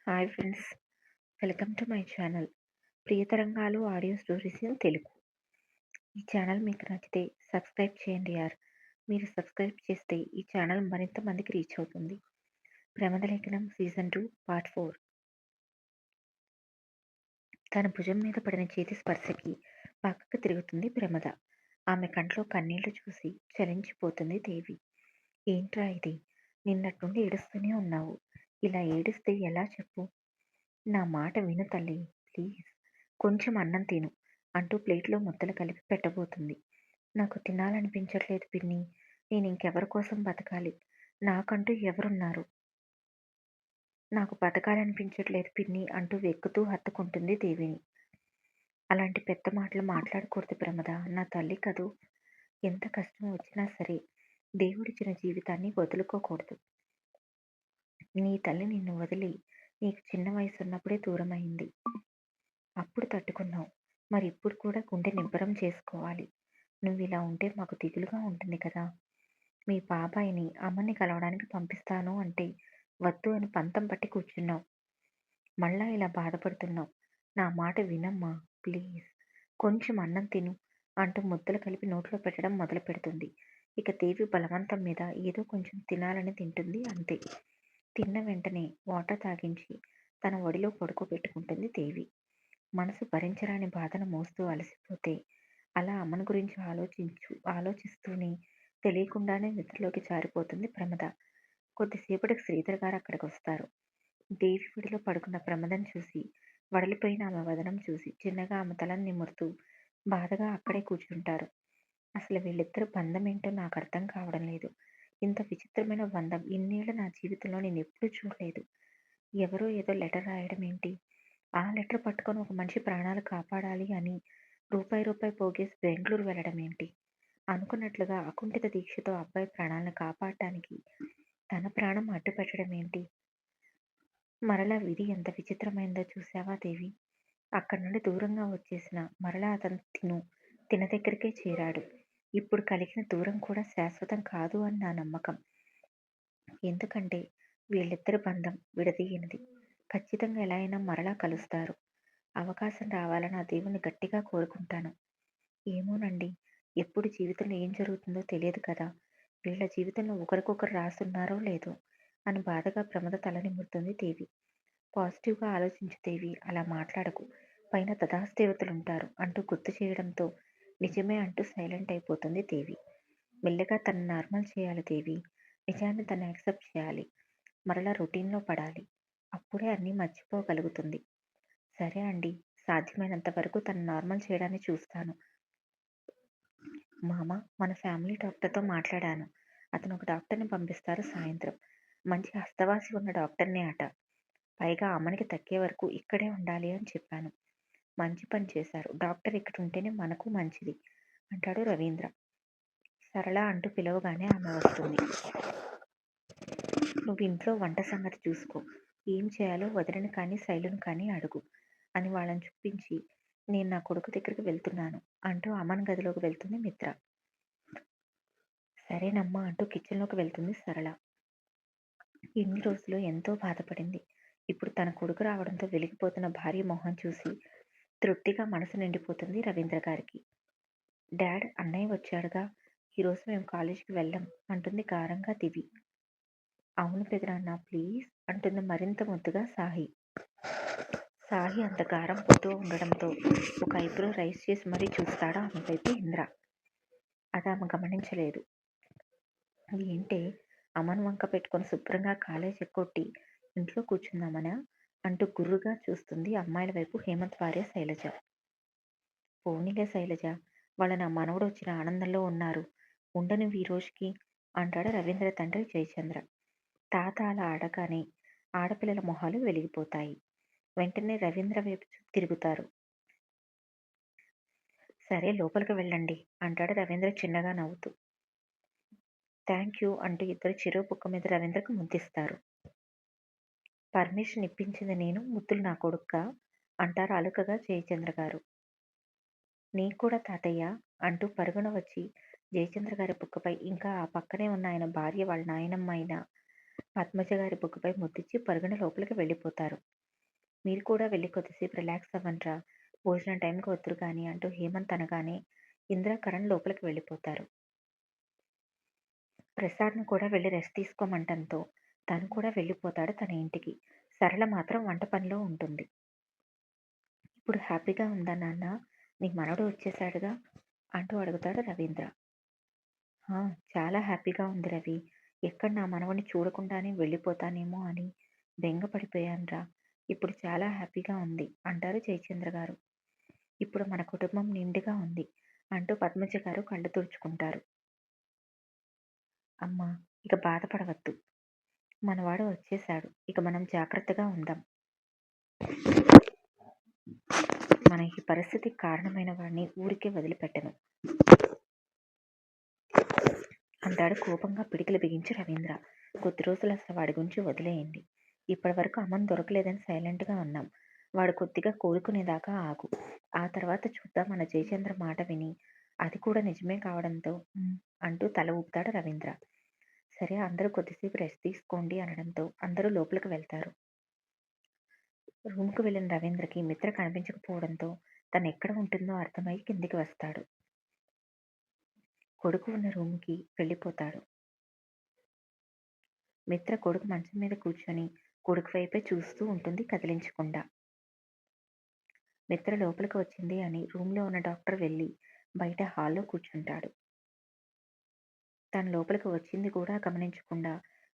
Hi friends, welcome to my channel Priyatarangalu audio stories in Telugu. ఈ channel మీకు నచ్చితే subscribe చేయండి యార్. మీరు సబ్స్క్రైబ్ చేస్తే ఈ ఛానల్ మరింత మందికి రీచ్ అవుతుంది. ప్రమదలేఖనం సీజన్ 2 పార్ట్ 4. తన భుజం మీద పడిన చేతి స్పర్శకి పక్కకు తిరుగుతుంది ప్రమద. ఆమె కంట్లో కన్నీళ్లు చూసి చలించిపోతుంది దేవి. ఏంట్రా ఇది? నిన్నటి నుండి ఏడుస్తూనే ఉన్నావు. ఇలా ఏడిస్తే ఎలా చెప్పు? నా మాట విను తల్లి, ప్లీజ్. కొంచెం అన్నం తిను అంటూ ప్లేట్లో ముద్దలు కలిపి పెట్టబోతుంది. నాకు తినాలనిపించట్లేదు పిన్ని. నేను ఇంకెవరి కోసం బతకాలి? నాకంటూ ఎవరున్నారు? నాకు బతకాలనిపించట్లేదు పిన్ని అంటూ వెక్కుతూ హత్తుకుంటుంది దేవిని. అలాంటి పెద్ద మాటలు మాట్లాడకూడదు ప్రమద, నా తల్లి కదూ. ఎంత కష్టం వచ్చినా సరే దేవుడిచ్చిన జీవితాన్ని వదులుకోకూడదు. నీ తల్లి నిన్ను వదిలి నీకు చిన్న వయసు ఉన్నప్పుడే దూరమైంది. అప్పుడు తట్టుకున్నావు, మరి ఇప్పుడు కూడా గుండె నిబ్బరం చేసుకోవాలి. నువ్వు ఇలా ఉంటే మాకు దిగులుగా ఉంటుంది కదా. మీ బాబాయిని అమ్మని కలవడానికి పంపిస్తాను అంటే వద్దు అని పంతం పట్టి కూర్చున్నావు. మళ్ళా ఇలా బాధపడుతున్నావు. నా మాట వినమ్మా, ప్లీజ్. కొంచెం అన్నం తిను అంటూ ముద్దలు కలిపి నోట్లో పెట్టడం మొదలు పెడుతుంది. ఇక దేవి బలవంతం మీద ఏదో కొంచెం తినాలని తింటుంది, అంతే. తిన్న వెంటనే వాటర్ తాగించి తన ఒడిలో పడుకోబెట్టుకుంటుంది దేవి. మనసు భరించరాని బాధను మోస్తూ అలసిపోతే అలా అమ్మను గురించి ఆలోచిస్తూనే తెలియకుండానే నిద్రలోకి జారిపోతుంది ప్రమద. కొద్దిసేపటికి శ్రీధర్ గారు అక్కడికి వస్తారు. దేవి ఒడిలో పడుకున్న ప్రమదను చూసి, వడలిపోయిన ఆమె వదనం చూసి చిన్నగా ఆమె తలను నిమురుతూ బాధగా అక్కడే కూర్చుంటారు. అసలు వీళ్ళిద్దరు బంధం ఏంటో నాకు అర్థం కావడం లేదు. ఇంత విచిత్రమైన బంధం ఇన్నేళ్ల నా జీవితంలో నేను ఎప్పుడూ చూడలేదు. ఎవరో ఏదో లెటర్ రాయడం ఏంటి? ఆ లెటర్ పట్టుకొని ఒక మనిషి ప్రాణాలు కాపాడాలి అని రూపాయి రూపాయి పోగేసి బెంగళూరు వెళ్ళడం ఏంటి? అనుకున్నట్లుగా అకుంఠిత దీక్షతో అబ్బాయి ప్రాణాలను కాపాడటానికి తన ప్రాణం అడ్డు పెట్టడం ఏంటి? మరలా విధి ఎంత విచిత్రమైందో చూసావా దేవి? అక్కడి నుండి దూరంగా వచ్చేసిన మరలా అతను తిన దగ్గరికే చేరాడు. ఇప్పుడు కలిగిన దూరం కూడా శాశ్వతం కాదు అని నా నమ్మకం. ఎందుకంటే వీళ్ళిద్దరి బంధం విడదీయనిది. ఖచ్చితంగా ఎలా అయినా మరలా కలుస్తారు. అవకాశం రావాలని ఆ దేవుని గట్టిగా కోరుకుంటాను. ఏమోనండి, ఎప్పుడు జీవితంలో ఏం జరుగుతుందో తెలియదు కదా. వీళ్ళ జీవితంలో ఒకరికొకరు రాస్తున్నారో లేదో అని బాధగా ప్రమద తల నిమురుతుంది దేవి. పాజిటివ్గా ఆలోచించు దేవి, అలా మాట్లాడకు. పైన తదాస్తేవతలుంటారు అంటూ గుర్తు చేయడంతో నిజమే అంటూ సైలెంట్ అయిపోతుంది దేవి. మెల్లగా తను నార్మల్ చేయాలి దేవి. నిజాన్ని తను యాక్సెప్ట్ చేయాలి. మరలా రొటీన్లో పడాలి. అప్పుడే అన్నీ మర్చిపోగలుగుతుంది. సరే అండి, సాధ్యమైనంత వరకు తను నార్మల్ చేయడానికి చూస్తాను. మామ, మన ఫ్యామిలీ డాక్టర్తో మాట్లాడాను. అతను ఒక డాక్టర్ని పంపిస్తారు సాయంత్రం. మంచి హస్తవాసి ఉన్న డాక్టర్నే అట. పైగా అమ్మనికి తగ్గే వరకు ఇక్కడే ఉండాలి అని చెప్పాను. మంచి పని చేశారు. డాక్టర్ ఇక్కడ ఉంటేనే మనకు మంచిది అంటాడు రవీంద్ర. సరళ అంటూ పిలవగానే ఆమె వస్తుంది. నువ్వు ఇంట్లో వంట సంగతి చూసుకో. ఏం చేయాలో వదిలిని కానీ శైలును కానీ అడుగు అని వాళ్ళని చూపించి నేను నా కొడుకు దగ్గరికి వెళ్తున్నాను అంటూ అమ్మన్ గదిలోకి వెళ్తుంది మిత్ర. సరేనమ్మా అంటూ కిచెన్లోకి వెళ్తుంది సరళ. ఇన్ని రోజులు ఎంతో బాధపడింది. ఇప్పుడు తన కొడుకు రావడంతో వెలిగిపోతున్న భార్య మొహం చూసి తృప్తిగా మనసు నిండిపోతుంది రవీంద్ర గారికి. డాడ్, అన్నయ్య వచ్చాడుగా, ఈరోజు మేము కాలేజీకి వెళ్ళం అంటుంది గారంగా దివి. అవును పెదనాన్న, ప్లీజ్ అంటుంది మరింత ముద్దుగా సాహి. సాహి అంత గారం పోతూ ఉండడంతో ఒక ఐబ్రో రైస్ చేసి మరీ చూస్తాడు ఆమె వైపు ఇంద్ర. అది ఆమె గమనించలేదు. ఏంటే అమ్మను వంక పెట్టుకొని శుభ్రంగా కాలేజ్ ఎక్కొట్టి ఇంట్లో కూర్చుందామనా అంటూ గుర్రుగా చూస్తుంది అమ్మాయిల వైపు హేమంత్ భార్య శైలజ. పోనీలే శైలజ, వాళ్ళ నా మనవడు వచ్చిన ఆనందంలో ఉన్నారు. ఉండను ఈ రోజుకి అంటాడు రవీంద్ర తండ్రి జయచంద్ర. తాత అలా అడగానే ఆడపిల్లల మొహాలు వెలిగిపోతాయి. వెంటనే రవీంద్ర వైపు తిరుగుతారు. సరే లోపలికి వెళ్ళండి అంటాడు రవీంద్ర చిన్నగా నవ్వుతూ. థ్యాంక్ యూ అంటూ ఇద్దరు చెరువు బుక్క మీద రవీంద్రకు ముద్దిస్తారు. పర్మిషన్ ఇప్పించింది నేను, ముద్దులు నా కొడుక్క అంటారు అలుకగా జయచంద్ర గారు. నీకు కూడా తాతయ్య అంటూ పరుగున వచ్చి జయచంద్ర గారి బుక్కపై ఇంకా ఆ పక్కనే ఉన్న ఆయన భార్య వాళ్ళ నాయనమ్మ అయిన పద్మజ గారి బుగ్గపై ముద్దిచ్చి పరుగున లోపలికి వెళ్ళిపోతారు. మీరు కూడా వెళ్ళి కొద్దిసేపు రిలాక్స్ అవ్వండ్రా, భోజనం టైంకి వద్దురు గాని అంటూ హేమంత్ అనగానే ఇందిర, కరణ్ లోపలికి వెళ్ళిపోతారు. ప్రసాద్‌ను కూడా వెళ్ళి రెస్ట్ తీసుకోమంటంతో తను కూడా వెళ్ళిపోతాడు తన ఇంటికి. సరళ మాత్రం వంట పనిలో ఉంటుంది. ఇప్పుడు హ్యాపీగా ఉందా నాన్న? నీ మనవడు వచ్చేసాడుగా అంటూ అడుగుతాడు రవీంద్ర. ఆ! చాలా హ్యాపీగా ఉంది రవి. ఎక్కడ నా మనవడిని చూడకుండానే వెళ్ళిపోతానేమో అని బెంగ పడిపోయానురా. ఇప్పుడు చాలా హ్యాపీగా ఉంది అంటారు జయచంద్ర గారు. ఇప్పుడు మన కుటుంబం నిండుగా ఉంది అంటూ పద్మజ గారు కళ్ళు తుడుచుకుంటారు. అమ్మా, ఇక బాధపడవద్దు. మనవాడు వచ్చేశాడు. ఇక మనం జాగ్రత్తగా ఉందాం. మన ఈ పరిస్థితికి కారణమైన వాడిని ఊరికే వదిలిపెట్టను అంటాడు కోపంగా పిడికిలి బిగించి రవీంద్ర. కొద్ది రోజులు అసలు వాడి గురించి వదిలేయండి. ఇప్పటి వరకు అమ్మని దొరకలేదని సైలెంట్గా ఉన్నాం. వాడు కొద్దిగా కోలుకునేదాకా ఆగు. ఆ తర్వాత చూద్దాం అన్న జయచంద్ర మాట విని అది కూడా నిజమే కావడంతో అంటూ తల ఊపుతాడు రవీంద్ర. సరే, అందరూ కొద్దిసేపు రెస్ట్ తీసుకోండి అనడంతో అందరూ లోపలికి వెళ్తారు. రూమ్కు వెళ్ళిన రవీంద్రకి మిత్ర కనిపించకపోవడంతో తను ఎక్కడ ఉంటుందో అర్థమై కిందికి వస్తాడు. కొడుకు ఉన్న రూమ్కి వెళ్ళిపోతాడు. మిత్ర కొడుకు మంచం మీద కూర్చొని కొడుకు వైపే చూస్తూ ఉంటుంది కదిలించకుండా. మిత్ర లోపలికి వచ్చింది అని రూమ్లో ఉన్న డాక్టర్ వెళ్ళి బయట హాల్లో కూర్చుంటాడు. తను లోపలికి వచ్చింది కూడా గమనించకుండా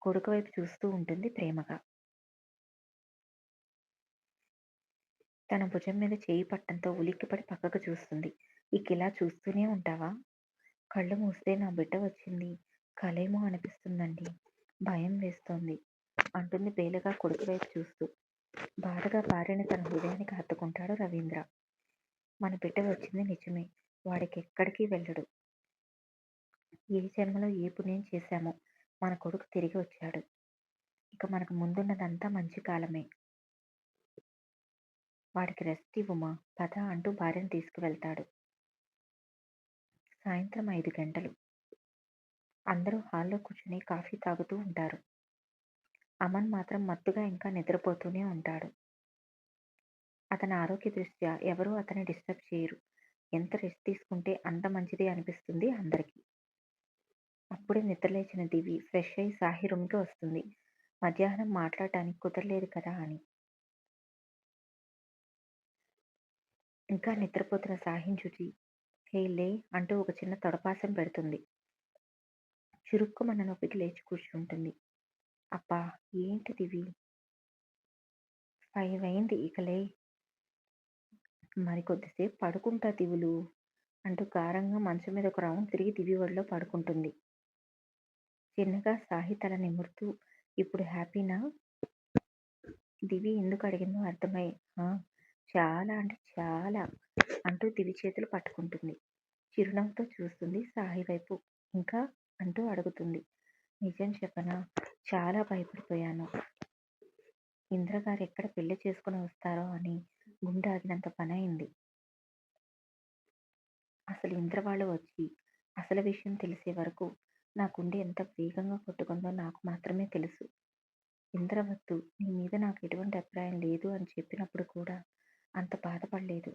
కొడుకు వైపు చూస్తూ ఉంటుంది ప్రేమగా. తన భుజం మీద చేయి పట్టంతో ఉలిక్కిపడి పక్కకు చూస్తుంది. ఇక ఇలా చూస్తూనే ఉంటావా? కళ్ళు మూస్తే నా బిడ్డ వచ్చింది కలేమో అనిపిస్తుందండి, భయం వేస్తోంది అంటుంది బేలగా కొడుకు వైపు చూస్తూ. బాధగా భార్యని తన హృదయానికి హత్తుకుంటాడు రవీంద్ర. మన బిడ్డ వచ్చింది నిజమే. వాడికి ఎక్కడికి వెళ్ళడు. ఏ జన్మలో ఏ పుణ్యం చేశామో మన కొడుకు తిరిగి వచ్చాడు. ఇక మనకు ముందున్నదంతా మంచి కాలమే. వాడికి రెస్ట్ ఇవ్వుమా, పద అంటూ భార్యను తీసుకువెళ్తాడు. సాయంత్రం 5 గంటలు. అందరూ హాల్లో కూర్చుని కాఫీ తాగుతూ ఉంటారు. అమన్ మాత్రం మత్తుగా ఇంకా నిద్రపోతూనే ఉంటాడు. అతని ఆరోగ్య దృష్ట్యా ఎవరూ అతన్ని డిస్టర్బ్ చేయరు. ఎంత రెస్ట్ తీసుకుంటే అంత మంచిది అనిపిస్తుంది అందరికీ. అప్పుడే నిద్రలేచిన దివి ఫ్రెష్ అయి సాహి రూమ్కి వస్తుంది. మధ్యాహ్నం మాట్లాడటానికి కుదరలేదు కదా అని. ఇంకా నిద్రపోతున్న సాహిని చూచి హే లే అంటూ ఒక చిన్న తొడపాసం పెడుతుంది. చురుక్కుమన్న నొప్పికి లేచి కూర్చుంటుంది. అబ్బా, ఏంటి దివి, 5 అయింది, ఇక లే. మరి కొద్దిసేపు పడుకుంటా దివులు అంటూ గారంగా మంచం మీద ఒక రౌండ్ తిరిగి దివి ఒడిలో పడుకుంటుంది. చిన్నగా సాహి తల నిమురుతూ ఇప్పుడు హ్యాపీనా? దివి ఎందుకు అడిగిందో అర్థమై చాలా అంటే చాలా అంటూ దివి చేతులు పట్టుకుంటుంది. చిరునవ్వుతో చూస్తుంది సాహి వైపు. ఇంకా అంటూ అడుగుతుంది. నిజం చెప్పనా, చాలా భయపడిపోయాను. ఇంద్రగారు ఎక్కడ పెళ్లి చేసుకుని వస్తారో అని గుండె ఆగినంత పని అయింది. అసలు ఇంద్ర వాళ్ళు వచ్చి అసలు విషయం తెలిసే వరకు నా గుండె ఎంత వేగంగా కొట్టుకుందో నాకు మాత్రమే తెలుసు. ఇంద్రవద్దు, నీ మీద నాకు ఎటువంటి అభిప్రాయం లేదు అని చెప్పినప్పుడు కూడా అంత బాధపడలేదు.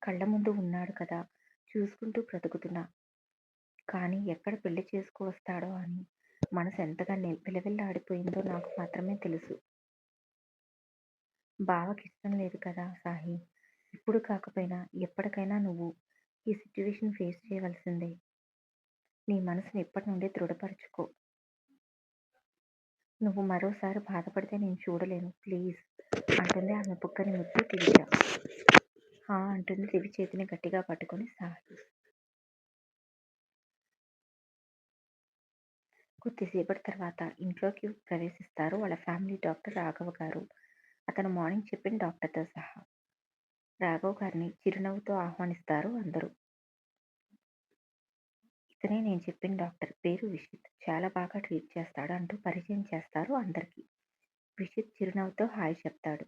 కళ్ళ ముందు ఉన్నాడు కదా, చూసుకుంటూ బ్రతుకుతున్నా. కానీ ఎక్కడ పెళ్లి చేసుకువస్తాడో అని మనసు ఎంతగా విలవిల్లాడిపోయిందో నాకు మాత్రమే తెలుసు. బావకి ఇష్టం లేదు కదా సాహి. ఇప్పుడు కాకపోయినా ఎప్పటికైనా నువ్వు ఈ సిచ్యువేషన్ ఫేస్ చేయవలసిందే. నీ మనసుని ఇప్పటి నుండే దృఢపరచుకో. నువ్వు మరోసారి బాధపడితే నేను చూడలేను, ప్లీజ్ అంటుంది ఆమె బుగ్గని ముద్దు దివిజ. అంటుంది దివి చేతిని గట్టిగా పట్టుకొని సాహి. కొద్దిసేపటి తర్వాత ఇంట్లోకి ప్రవేశిస్తారు వాళ్ళ ఫ్యామిలీ డాక్టర్ రాఘవ గారు. అతను మార్నింగ్ చెప్పిన డాక్టర్తో సహా. రాఘవ్ గారిని చిరునవ్వుతో ఆహ్వానిస్తారు అందరూ. ఇతనే నేను చెప్పిన డాక్టర్, పేరు విషిత్, చాలా బాగా ట్రీట్ చేస్తాడు అంటూ పరిచయం చేస్తారు అందరికీ. విషిత్ చిరునవ్వుతో హాయ్ చెప్తాడు.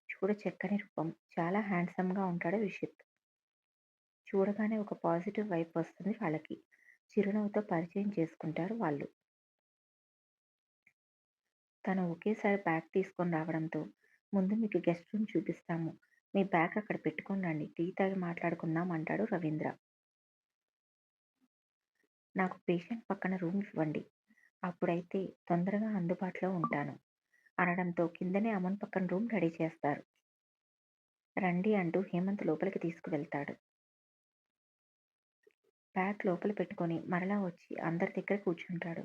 చూడ చక్కని రూపం, చాలా హ్యాండ్సమ్గా ఉంటాడు విషిత్. చూడగానే ఒక పాజిటివ్ వైబ్ వస్తుంది వాళ్ళకి. చిరునవ్వుతో పరిచయం చేసుకుంటారు వాళ్ళు. తను ఒకేసారి బ్యాగ్ తీసుకొని రావడంతో, "ముందు మీకు గెస్ట్ రూమ్ చూపిస్తాము. మీ బ్యాగ్ అక్కడ పెట్టుకొని రండి. టీ తాగి మాట్లాడుకుందాం" అంటాడు రవీంద్ర. "నాకు పేషెంట్ పక్కన రూమ్ ఇవ్వండి. అప్పుడైతే తొందరగా అందుబాటులో ఉంటాను" అనడంతో కిందనే అమన్ పక్కన రూమ్ రెడీ చేస్తారు. "రండి" అంటూ హేమంత్ లోపలికి తీసుకువెళ్తాడు. బ్యాగ్ లోపల పెట్టుకొని మరలా వచ్చి అందరి దగ్గర కూర్చుంటాడు.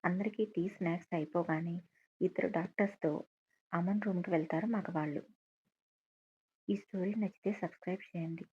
అందరికీ టీ, స్నాక్స్ అయిపోగానే ఇద్దరు డాక్టర్స్‌తో అమన్ రూమ్‌కి వెళ్తారు మగవాళ్ళు. ఈ స్టోరీ నచ్చితే సబ్స్క్రైబ్ చేయండి.